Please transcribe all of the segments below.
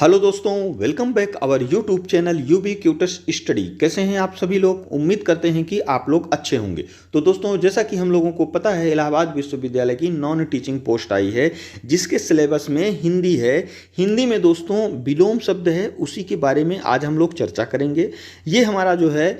Hello दोस्तों, welcome back our YouTube channel यूबी क्यूटस स्टडी। कैसे हैं आप सभी लोग? उम्मीद करते हैं कि आप लोग अच्छे होंगे। तो दोस्तों, जैसा कि हम लोगों को पता है, इलाहाबाद विश्वविद्यालय की नॉन टीचिंग पोस्ट आई है जिसके सिलेबस में हिंदी है। हिंदी में दोस्तों विलोम शब्द है, उसी के बारे में आज हम लोग चर्चा करेंगे। ये हमारा जो है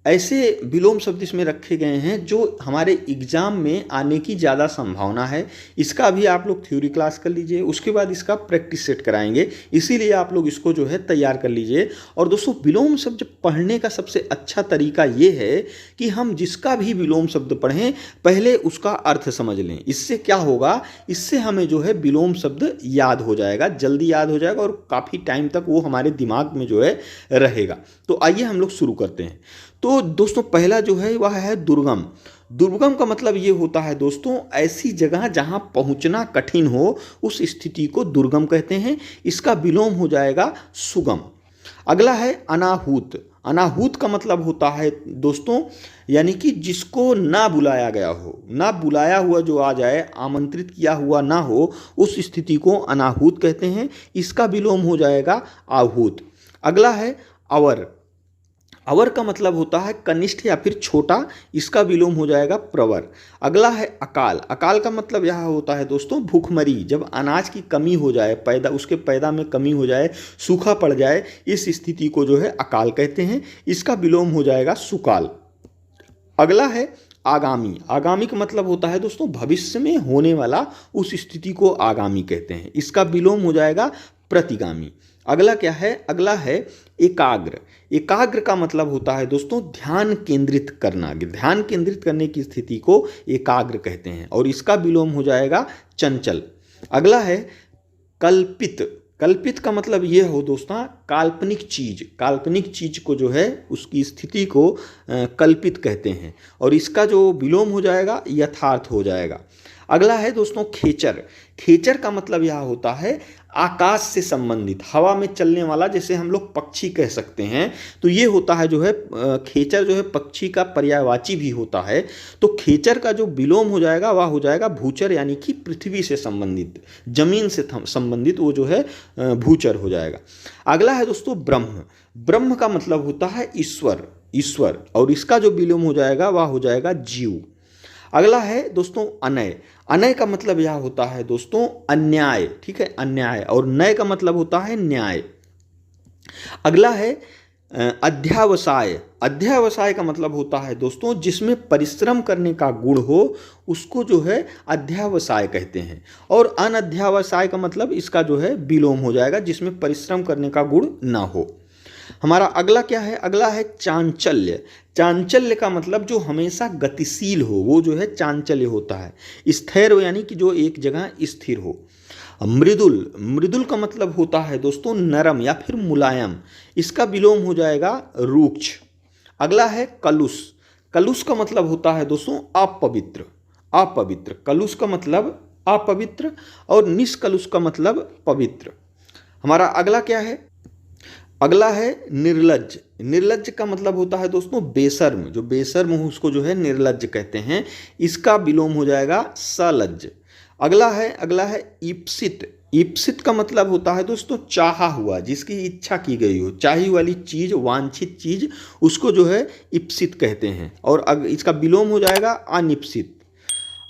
ऐसे विलोम शब्द इसमें रखे गए हैं जो हमारे एग्जाम में आने की ज़्यादा संभावना है। इसका भी आप लोग थ्योरी क्लास कर लीजिए, उसके बाद इसका प्रैक्टिस सेट कराएंगे, इसीलिए आप लोग इसको जो है तैयार कर लीजिए। और दोस्तों, विलोम शब्द पढ़ने का सबसे अच्छा तरीका ये है कि हम जिसका भी विलोम शब्द पढ़ें पहले उसका अर्थ समझ लें। इससे क्या होगा, इससे हमें जो है विलोम शब्द याद हो जाएगा, जल्दी याद हो जाएगा और काफ़ी टाइम तक वो हमारे दिमाग में जो है रहेगा। तो आइए हम लोग शुरू करते हैं। तो दोस्तों, पहला जो है वह है दुर्गम। दुर्गम का मतलब ये होता है दोस्तों, ऐसी जगह जहां पहुंचना कठिन हो, उस स्थिति को दुर्गम कहते हैं। इसका विलोम हो जाएगा सुगम। अगला है अनाहूत। अनाहूत का मतलब होता है दोस्तों, यानी कि जिसको ना बुलाया गया हो, ना बुलाया हुआ जो आ जाए, आमंत्रित किया हुआ ना हो, उस स्थिति को अनाहूत कहते हैं। इसका विलोम हो जाएगा आहूत। अगला है अवर। अवर का मतलब होता है कनिष्ठ या फिर छोटा, इसका विलोम हो जाएगा प्रवर। अगला है अकाल। अकाल का मतलब यह होता है दोस्तों भूखमरी, जब अनाज की कमी हो जाए, उसके पैदा में कमी हो जाए, सूखा पड़ जाए, इस स्थिति को जो है अकाल कहते हैं। इसका विलोम हो जाएगा सुकाल। अगला है आगामी। आगामी का मतलब होता है दोस्तों भविष्य में होने वाला, उस स्थिति को आगामी कहते हैं। इसका विलोम हो जाएगा प्रतिगामी। अगला क्या है? अगला है एकाग्र। एकाग्र का मतलब होता है दोस्तों ध्यान केंद्रित करना। ध्यान केंद्रित करने की स्थिति को एकाग्र कहते हैं और इसका विलोम हो जाएगा चंचल। अगला है कल्पित। कल्पित का मतलब ये हो दोस्तों काल्पनिक चीज। काल्पनिक चीज को जो है उसकी स्थिति को कल्पित कहते हैं और इसका जो विलोम हो जाएगा यथार्थ हो जाएगा। अगला है दोस्तों खेचर। खेचर का मतलब यह होता है आकाश से संबंधित, हवा में चलने वाला, जैसे हम लोग पक्षी कह सकते हैं। तो ये होता है जो है खेचर जो है पक्षी का पर्यायवाची भी होता है। तो खेचर का जो विलोम हो जाएगा वह हो जाएगा भूचर, यानी कि पृथ्वी से संबंधित, जमीन से संबंधित, वो जो है भूचर हो जाएगा। अगला है दोस्तों ब्रह्म। ब्रह्म का मतलब होता है ईश्वर, ईश्वर, और इसका जो विलोम हो जाएगा वह हो जाएगा जीव। अगला है दोस्तों अनय। अनय का मतलब यह होता है दोस्तों अन्याय, ठीक है, अन्याय, और नय का मतलब होता है न्याय। अगला है अध्यावसाय। अध्यावसाय का मतलब होता है दोस्तों जिसमें परिश्रम करने का गुण हो, उसको जो है अध्यावसाय कहते हैं। और अनध्यावसाय का मतलब इसका जो है विलोम हो जाएगा, जिसमें परिश्रम करने का गुण ना हो। हमारा अगला क्या है? अगला है चांचल्य। चांचल्य का मतलब जो हमेशा गतिशील हो, वो जो है चांचल्य होता है। स्थिर हो, यानी कि जो एक जगह स्थिर हो। मृदुल। मृदुल का मतलब होता है दोस्तों नरम या फिर मुलायम, इसका विलोम हो जाएगा रूक्ष। अगला है कलुष। कलुष का मतलब होता है दोस्तों अपवित्र। अपवित्र, कलुष का मतलब अपवित्र और निष्कलुष का मतलब पवित्र। हमारा अगला क्या है? अगला है निर्लज्ज। निर्लज्ज का मतलब होता है दोस्तों बेशर्म, जो बेशर्म हो उसको जो है निर्लज्ज कहते हैं। इसका विलोम हो जाएगा सलज्ज। अगला है ईप्सित। ईप्सित का मतलब होता है दोस्तों चाहा हुआ, जिसकी इच्छा की गई हो, चाही वाली चीज, वांछित चीज, उसको जो है ईप्सित कहते हैं और इसका विलोम हो जाएगा अनिप्सित।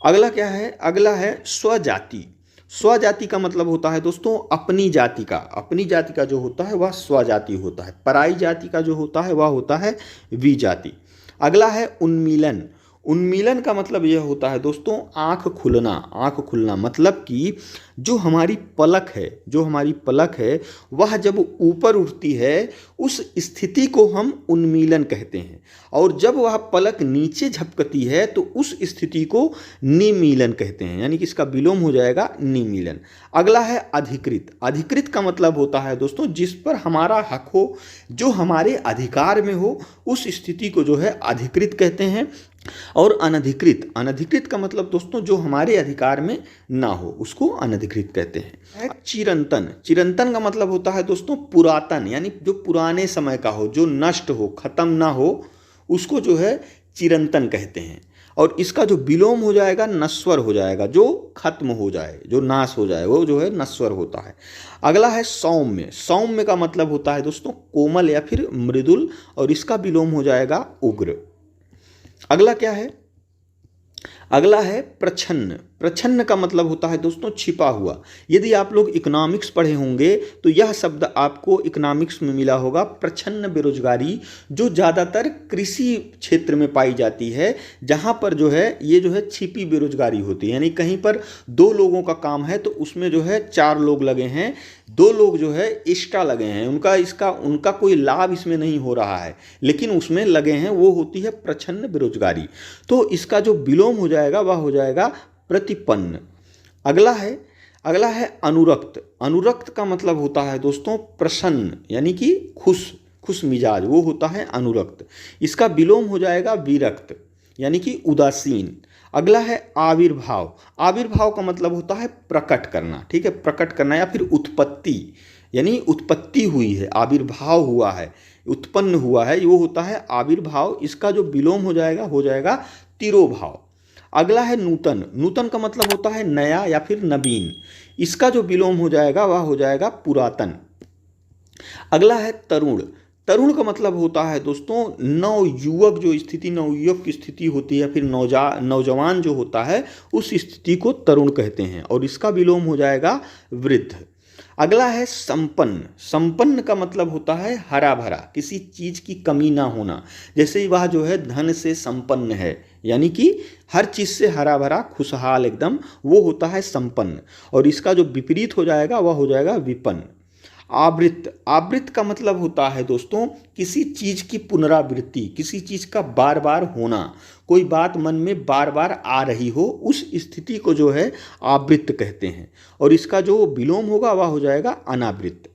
अगला क्या है? अगला है स्वजाति। स्वजाति का मतलब होता है दोस्तों अपनी जाति का। अपनी जाति का जो होता है वह स्वजाति होता है। पराई जाति का जो होता है वह होता है विजाति। अगला है उन्मीलन। उन्मीलन का मतलब यह होता है दोस्तों आँख खुलना। आँख खुलना मतलब कि जो हमारी पलक है, जो हमारी पलक है वह जब ऊपर उठती है, उस स्थिति को हम उन्मीलन कहते हैं। और जब वह पलक नीचे झपकती है तो उस स्थिति को निमीलन कहते हैं, यानी कि इसका विलोम हो जाएगा निमीलन। अगला है अधिकृत। अधिकृत का मतलब होता है दोस्तों जिस पर हमारा हक हो, जो हमारे अधिकार में हो, उस स्थिति को जो है अधिकृत कहते हैं। और अनधिकृत। अनधिकृत का मतलब दोस्तों जो हमारे अधिकार में ना हो, उसको अनधिकृत कहते हैं। चिरंतन। चिरंतन का मतलब होता है दोस्तों पुरातन, यानी जो पुराने समय का हो, जो नष्ट हो, खत्म ना हो, उसको जो है चिरंतन कहते हैं। और इसका जो विलोम हो जाएगा नश्वर हो जाएगा, जो खत्म हो जाए, जो नाश हो जाए, वो जो है नश्वर होता है। अगला है सौम्य। सौम्य का मतलब होता है दोस्तों कोमल या फिर मृदुल, और इसका विलोम हो जाएगा उग्र। अगला क्या है? अगला है प्रच्छन्न। प्रच्छन्न का मतलब होता है दोस्तों छिपा हुआ। यदि आप लोग इकोनॉमिक्स पढ़े होंगे तो यह शब्द आपको इकोनॉमिक्स में मिला होगा, प्रच्छन्न बेरोजगारी, जो ज़्यादातर कृषि क्षेत्र में पाई जाती है, जहाँ पर जो है ये जो है छिपी बेरोजगारी होती है। यानी कहीं पर 2 लोगों का काम है तो उसमें जो है 4 लोग लगे हैं, 2 लोग जो है एक्स्ट्रा लगे हैं, उनका कोई लाभ इसमें नहीं हो रहा है, लेकिन उसमें लगे हैं, वो होती है प्रच्छन्न बेरोजगारी। तो इसका जो विलोम हो जाएगा वह हो जाएगा प्रतिपन्न। अगला है अनुरक्त। अनुरक्त का मतलब होता है दोस्तों प्रसन्न, यानी कि खुश मिजाज, वो होता है अनुरक्त। इसका विलोम हो जाएगा विरक्त, यानी कि उदासीन। अगला है आविर्भाव। आविर्भाव का मतलब होता है प्रकट करना, ठीक है, प्रकट करना या फिर उत्पत्ति, यानी उत्पत्ति हुई है, आविर्भाव हुआ है, उत्पन्न हुआ है, वो होता है आविर्भाव। इसका जो विलोम हो जाएगा तिरोभाव। अगला है नूतन। नूतन का मतलब होता है नया या फिर नवीन। इसका जो विलोम हो जाएगा वह हो जाएगा पुरातन। अगला है तरुण। तरुण का मतलब होता है दोस्तों नवयुवक, जो स्थिति नवयुवक की स्थिति होती है, फिर नौजवान जो होता है उस स्थिति को तरुण कहते हैं, और इसका विलोम हो जाएगा वृद्ध। अगला है संपन्न। संपन्न का मतलब होता है हरा भरा, किसी चीज की कमी ना होना। जैसे वह जो है धन से संपन्न है, यानी कि हर चीज से हरा भरा, खुशहाल एकदम, वो होता है संपन्न। और इसका जो विपरीत हो जाएगा वह हो जाएगा विपन्न। आवृत्त। आवृत्त का मतलब होता है दोस्तों किसी चीज की पुनरावृत्ति, किसी चीज का बार बार होना, कोई बात मन में बार बार आ रही हो, उस स्थिति को जो है आवृत्त कहते हैं, और इसका जो विलोम होगा वह हो जाएगा अनावृत्त।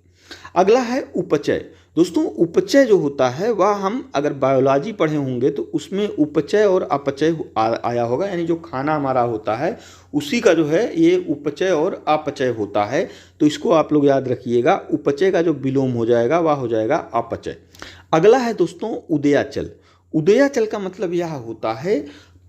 अगला है उपचय। दोस्तों उपचय जो होता है वह हम अगर बायोलॉजी पढ़े होंगे तो उसमें उपचय और अपचय आया होगा, यानी जो खाना हमारा होता है उसी का जो है ये उपचय और अपचय होता है। तो इसको आप लोग याद रखिएगा, उपचय का जो विलोम हो जाएगा वह हो जाएगा अपचय। अगला है दोस्तों उदयाचल। उदयाचल का मतलब यह होता है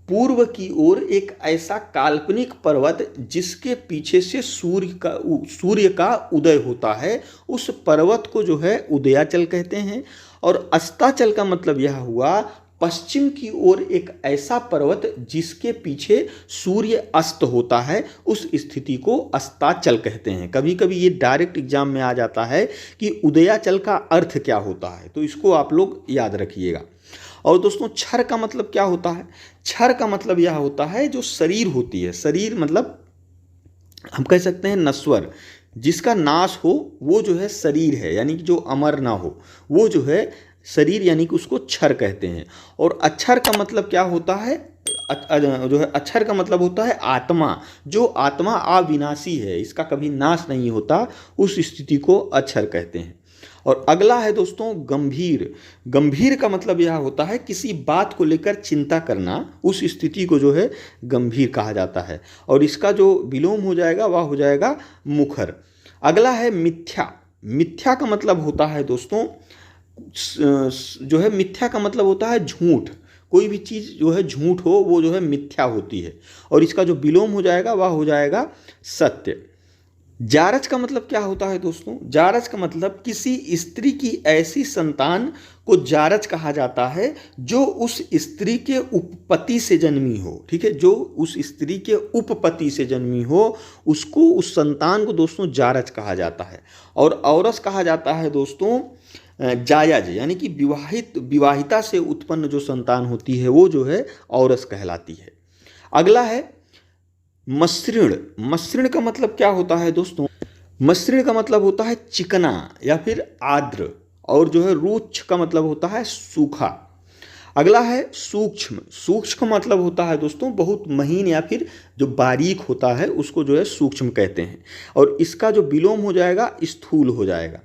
पूर्व की ओर एक ऐसा काल्पनिक पर्वत जिसके पीछे से सूर्य का उदय होता है, उस पर्वत को जो है उदयाचल कहते हैं। और अस्ताचल का मतलब यह हुआ पश्चिम की ओर एक ऐसा पर्वत जिसके पीछे सूर्य अस्त होता है, उस स्थिति को अस्ताचल कहते हैं। कभी कभी ये डायरेक्ट एग्जाम में आ जाता है कि उदयाचल का अर्थ क्या होता है, तो इसको आप लोग याद रखिएगा। और दोस्तों क्षर का मतलब क्या होता है? क्षर का मतलब यह होता है जो शरीर होती है, शरीर मतलब हम कह सकते हैं नश्वर, जिसका नाश हो वो जो है शरीर है, यानी कि जो अमर ना हो वो जो है शरीर, यानी कि उसको क्षर कहते हैं। और अक्षर का मतलब क्या होता है? जो है अक्षर का मतलब होता है आत्मा, जो आत्मा अविनाशी है, इसका कभी नाश नहीं होता, उस स्थिति को अक्षर कहते हैं। और अगला है दोस्तों गंभीर। गंभीर का मतलब यह होता है किसी बात को लेकर चिंता करना, उस स्थिति को जो है गंभीर कहा जाता है, और इसका जो विलोम हो जाएगा वह हो जाएगा मुखर। अगला है मिथ्या। मिथ्या का मतलब होता है दोस्तों जो है मिथ्या का मतलब होता है झूठ, कोई भी चीज़ जो है झूठ हो वो जो है मिथ्या होती है, और इसका जो विलोम हो जाएगा वह हो जाएगा सत्य। जारज का मतलब क्या होता है दोस्तों? जारज का मतलब किसी स्त्री की ऐसी संतान को जारज कहा जाता है जो उस स्त्री के उपपति से जन्मी हो, ठीक है, जो उस स्त्री के उपपति से जन्मी हो, उसको, उस संतान को दोस्तों जारज कहा जाता है। और औरस कहा जाता है दोस्तों जायज, यानी कि विवाहिता से उत्पन्न जो संतान होती है वो जो है औरस कहलाती है। अगला है मसृण। मसृण का मतलब क्या होता है दोस्तों? मसृण का मतलब होता है चिकना या फिर आर्द्र, और जो है रुक्ष का मतलब होता है सूखा। अगला है सूक्ष्म। सूक्ष्म का मतलब होता है दोस्तों बहुत महीन या फिर जो बारीक होता है उसको जो है सूक्ष्म कहते हैं, और इसका जो विलोम हो जाएगा स्थूल हो जाएगा।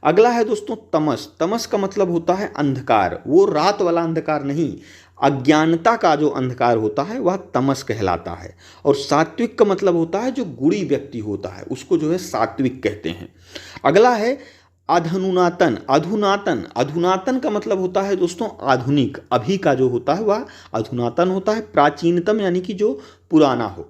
अगला है दोस्तों तमस। तमस का मतलब होता है अंधकार, वो रात वाला अंधकार नहीं, अज्ञानता का जो अंधकार होता है वह तमस कहलाता है। और सात्विक का मतलब होता है जो गुणी व्यक्ति होता है उसको जो है सात्विक कहते हैं। अगला है अधुनातन, अधुनातन, अधुनातन का मतलब होता है दोस्तों आधुनिक, अभी का जो होता है वह अधुनातन होता है। प्राचीनतम यानी कि जो पुराना हो।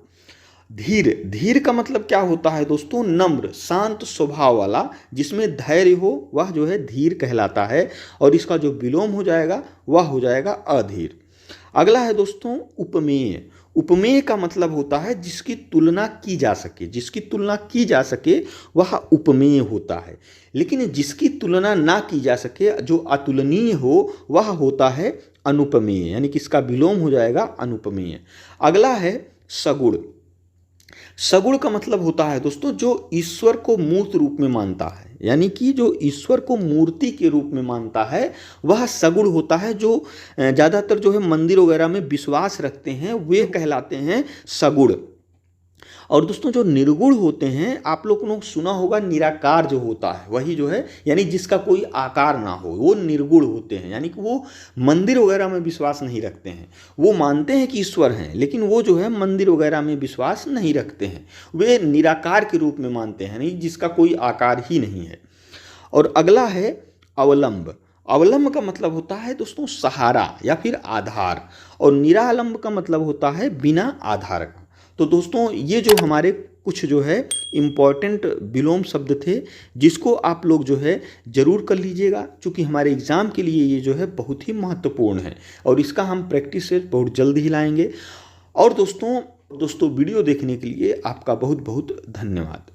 धीर, धीर का मतलब क्या होता है दोस्तों, नम्र, शांत स्वभाव वाला, जिसमें धैर्य हो वह जो है धीर कहलाता है। और इसका जो विलोम हो जाएगा वह हो जाएगा अधीर। अगला है दोस्तों उपमेय। उपमेय का मतलब होता है जिसकी तुलना की जा सके, जिसकी तुलना की जा सके वह उपमेय होता है। लेकिन जिसकी तुलना ना की जा सके, जो अतुलनीय हो, वह होता है अनुपमेय, यानी कि इसका विलोम हो जाएगा अनुपमेय। अगला है सगुण। सगुण का मतलब होता है दोस्तों जो ईश्वर को मूर्त रूप में मानता है, यानी कि जो ईश्वर को मूर्ति के रूप में मानता है वह सगुण होता है। जो ज़्यादातर जो है मंदिर वगैरह में विश्वास रखते हैं वे कहलाते हैं सगुण। और दोस्तों जो निर्गुण होते हैं, आप लोगों ने सुना होगा निराकार जो होता है वही जो है, यानी जिसका कोई आकार ना हो, वो निर्गुण होते हैं। यानी कि वो मंदिर वगैरह में विश्वास नहीं रखते हैं, वो मानते हैं कि ईश्वर हैं लेकिन वो जो है मंदिर वगैरह में विश्वास नहीं रखते हैं, वे निराकार के रूप में मानते हैं, नहीं जिसका कोई आकार ही नहीं है। और अगला है अवलंब। अवलंब का मतलब होता है दोस्तों सहारा या फिर आधार, और निरालंब का मतलब होता है बिना आधार का। तो दोस्तों ये जो हमारे कुछ जो है इम्पॉर्टेंट विलोम शब्द थे, जिसको आप लोग जो है ज़रूर कर लीजिएगा, क्योंकि हमारे एग्ज़ाम के लिए ये जो है बहुत ही महत्वपूर्ण है और इसका हम प्रैक्टिस से बहुत जल्द ही लाएंगे। और दोस्तों वीडियो देखने के लिए आपका बहुत बहुत धन्यवाद।